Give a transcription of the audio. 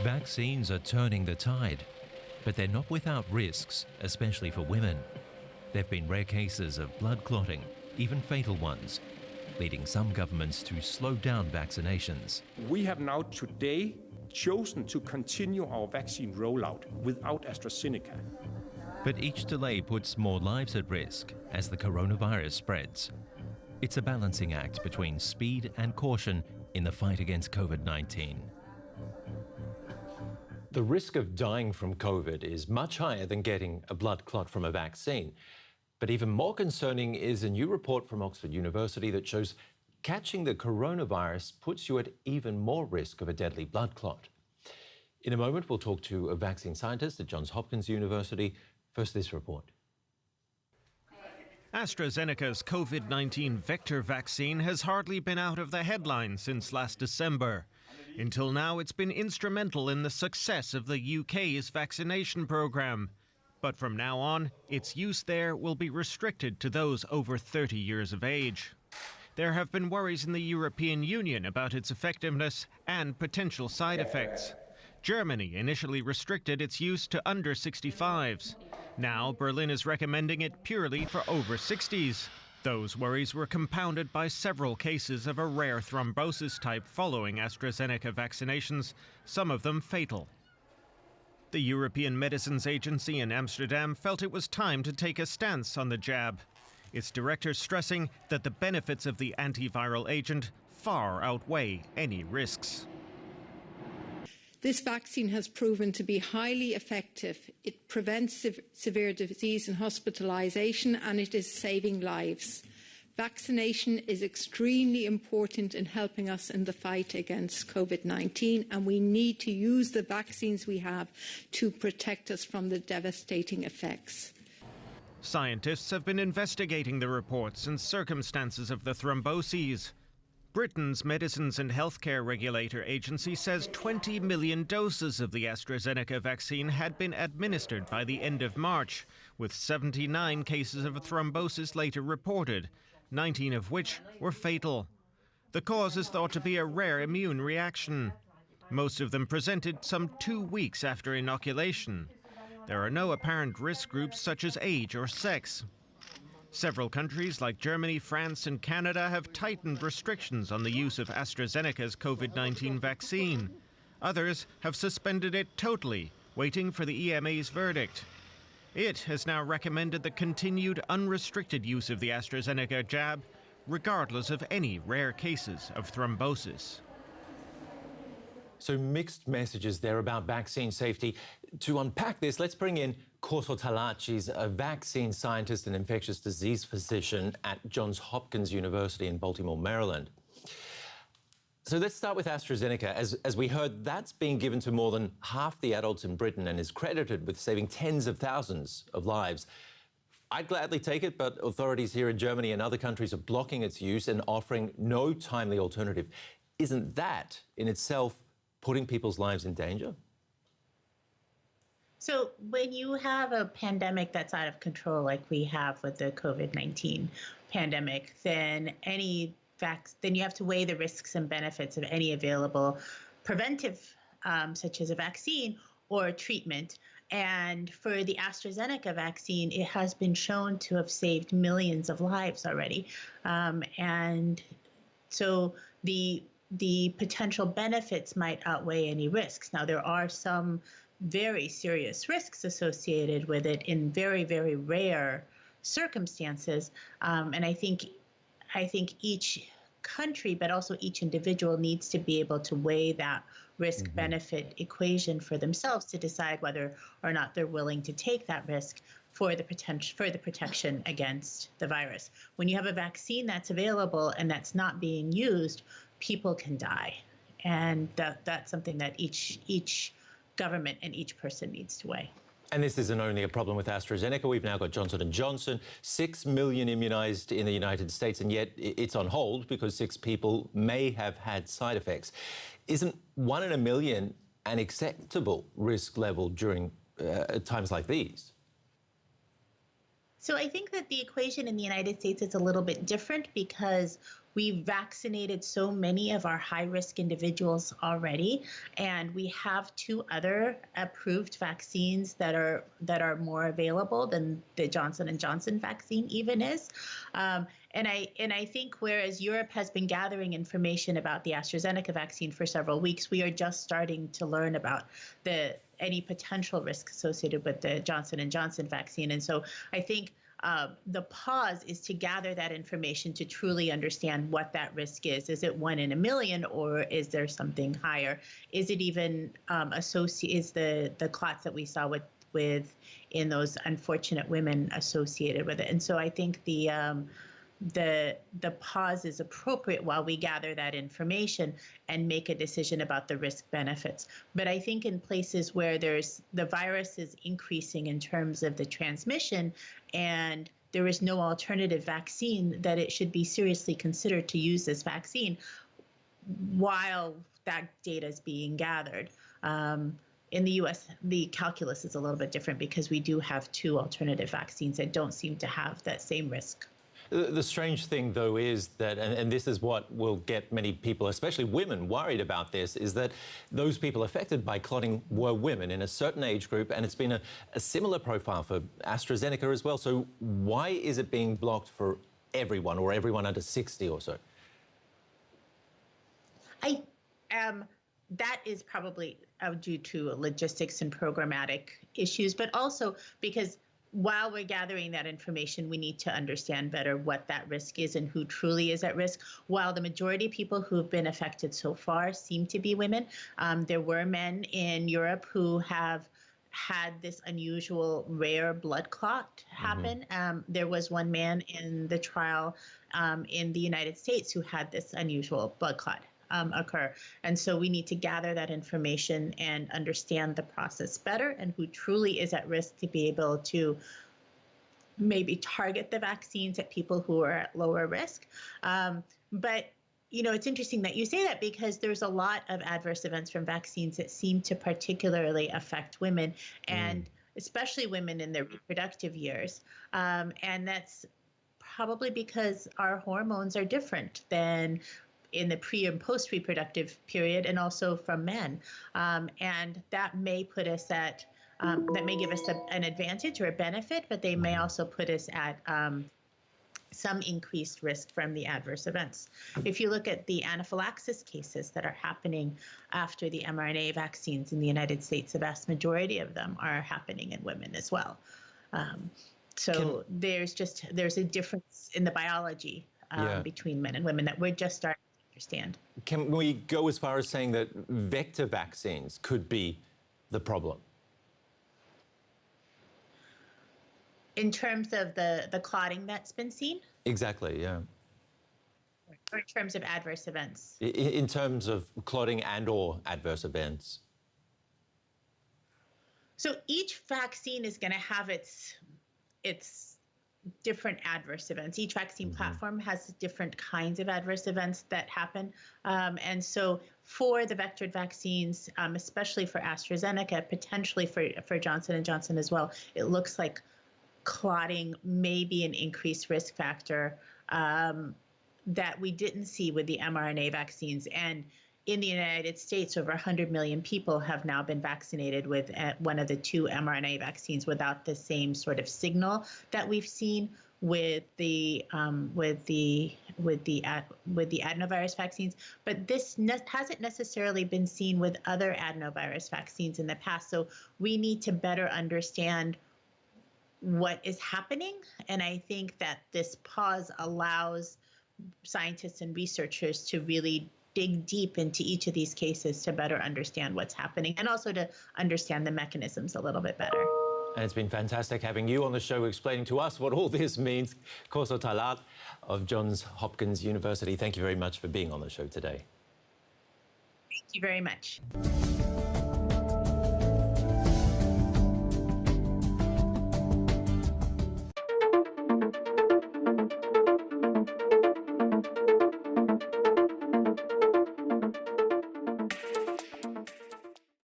Vaccines are turning the tide, but they're not without risks, especially for women. There have been rare cases of blood clotting, even fatal ones, leading some governments to slow down vaccinations. We have now today chosen to continue our vaccine rollout without AstraZeneca. But each delay puts more lives at risk as the coronavirus spreads. It's a balancing act between speed and caution in the fight against COVID-19. The risk of dying from COVID is much higher than getting a blood clot from a vaccine. But even more concerning is a new report from Oxford University that shows catching the coronavirus puts you at even more risk of a deadly blood clot. In a moment, we'll talk to a vaccine scientist at Johns Hopkins University. First, this report. AstraZeneca's COVID-19 vector vaccine has hardly been out of the headlines since last December. Until now, it's been instrumental in the success of the UK's vaccination programme. But from now on, its use there will be restricted to those over 30 years of age. There have been worries in the European Union about its effectiveness and potential side effects. Germany initially restricted its use to under 65s. Now, Berlin is recommending it purely for over 60s. Those worries were compounded by several cases of a rare thrombosis type following AstraZeneca vaccinations, some of them fatal. The European Medicines Agency in Amsterdam felt it was time to take a stance on the jab. Its director stressing that the benefits of the antiviral agent far outweigh any risks. This vaccine has proven to be highly effective. It prevents severe disease and hospitalisation, and it is saving lives. Vaccination is extremely important in helping us in the fight against COVID-19, and we need to use the vaccines we have to protect us from the devastating effects. Scientists have been investigating the reports and circumstances of the thromboses. Britain's Medicines and Healthcare Regulator Agency says 20 million doses of the AstraZeneca vaccine had been administered by the end of March, with 79 cases of thrombosis later reported, 19 of which were fatal. The cause is thought to be a rare immune reaction. Most of them presented some 2 weeks after inoculation. There are no apparent risk groups such as age or sex. Several countries like Germany, France and Canada have tightened restrictions on the use of AstraZeneca's COVID-19 vaccine. Others have suspended it totally, waiting for the EMA's verdict. It has now recommended the continued unrestricted use of the AstraZeneca jab, regardless of any rare cases of thrombosis. So mixed messages there about vaccine safety. To unpack this, let's bring in Corso Talacis, a vaccine scientist and infectious disease physician at Johns Hopkins University in Baltimore, Maryland. So let's start with AstraZeneca. As we heard, that's being given to more than half the adults in Britain and is credited with saving tens of thousands of lives. I'd gladly take it, but authorities here in Germany and other countries are blocking its use and offering no timely alternative. Isn't that in itself putting people's lives in danger? So when you have a pandemic that's out of control, like we have with the COVID-19 pandemic, then then you have to weigh the risks and benefits of any available preventive, such as a vaccine or treatment. And for the AstraZeneca vaccine, it has been shown to have saved millions of lives already. And so the potential benefits might outweigh any risks. Now, there are some very serious risks associated with it in very, very rare circumstances. And I think each country, but also each individual, needs to be able to weigh that risk-benefit equation for themselves to decide whether or not they're willing to take that risk for the protection against the virus. When you have a vaccine that's available and that's not being used, people can die, and that's something that each government and each person needs to weigh. And this isn't only a problem with AstraZeneca. We've now got Johnson & Johnson, 6 million immunised in the United States, and yet it's on hold because 6 people may have had side effects. Isn't 1 in a million an acceptable risk level during times like these? So I think that the equation in the United States is a little bit different because we vaccinated so many of our high-risk individuals already, and we have 2 other approved vaccines that are more available than the Johnson & Johnson vaccine even is. And I think whereas Europe has been gathering information about the AstraZeneca vaccine for several weeks, we are just starting to learn about any potential risk associated with the Johnson & Johnson vaccine. And so I think the pause is to gather that information to truly understand what that risk is. Is it 1 in a million, or is there something higher? Is it even is the clots that we saw with in those unfortunate women associated with it? And so I think the pause is appropriate while we gather that information and make a decision about the risk benefits. But I think in places where the virus is increasing in terms of the transmission and there is no alternative vaccine, that it should be seriously considered to use this vaccine while that data is being gathered. In the US, the calculus is a little bit different because we do have 2 alternative vaccines that don't seem to have that same risk. The strange thing, though, is that, and this is what will get many people, especially women, worried about this, is that those people affected by clotting were women in a certain age group, and it's been a similar profile for AstraZeneca as well. So why is it being blocked for everyone, or everyone under 60 or so? That is probably due to logistics and programmatic issues, but also because while we're gathering that information, we need to understand better what that risk is and who truly is at risk. While the majority of people who have been affected so far seem to be women, there were men in Europe who have had this unusual rare blood clot happen. There was one man in the trial in the United States who had this unusual blood clot occur. And so we need to gather that information and understand the process better and who truly is at risk to be able to maybe target the vaccines at people who are at lower risk. But, it's interesting that you say that because there's a lot of adverse events from vaccines that seem to particularly affect women and especially women in their reproductive years. And that's probably because our hormones are different than in the pre and post reproductive period, and also from men. And that may put us at, that may give us an advantage or a benefit, but they may also put us at some increased risk from the adverse events. If you look at the anaphylaxis cases that are happening after the mRNA vaccines in the United States, the vast majority of them are happening in women as well. So there's a difference in the biology between men and women that we're just starting to understand. Can we go as far as saying that vector vaccines could be the problem? In terms of the clotting that's been seen? Exactly, yeah. Or in terms of adverse events? In terms of clotting and or adverse events? So each vaccine is going to have its different adverse events. Each vaccine platform has different kinds of adverse events that happen. And so for the vectored vaccines, especially for AstraZeneca, potentially for Johnson & Johnson as well, it looks like clotting may be an increased risk factor that we didn't see with the mRNA vaccines. And in the United States, over 100 million people have now been vaccinated with one of the two mRNA vaccines without the same sort of signal that we've seen with the adenovirus vaccines. But this hasn't necessarily been seen with other adenovirus vaccines in the past. So we need to better understand what is happening. And I think that this pause allows scientists and researchers to really dig deep into each of these cases to better understand what's happening and also to understand the mechanisms a little bit better. And it's been fantastic having you on the show explaining to us what all this means. Koso Talat of Johns Hopkins University, thank you very much for being on the show today. Thank you very much.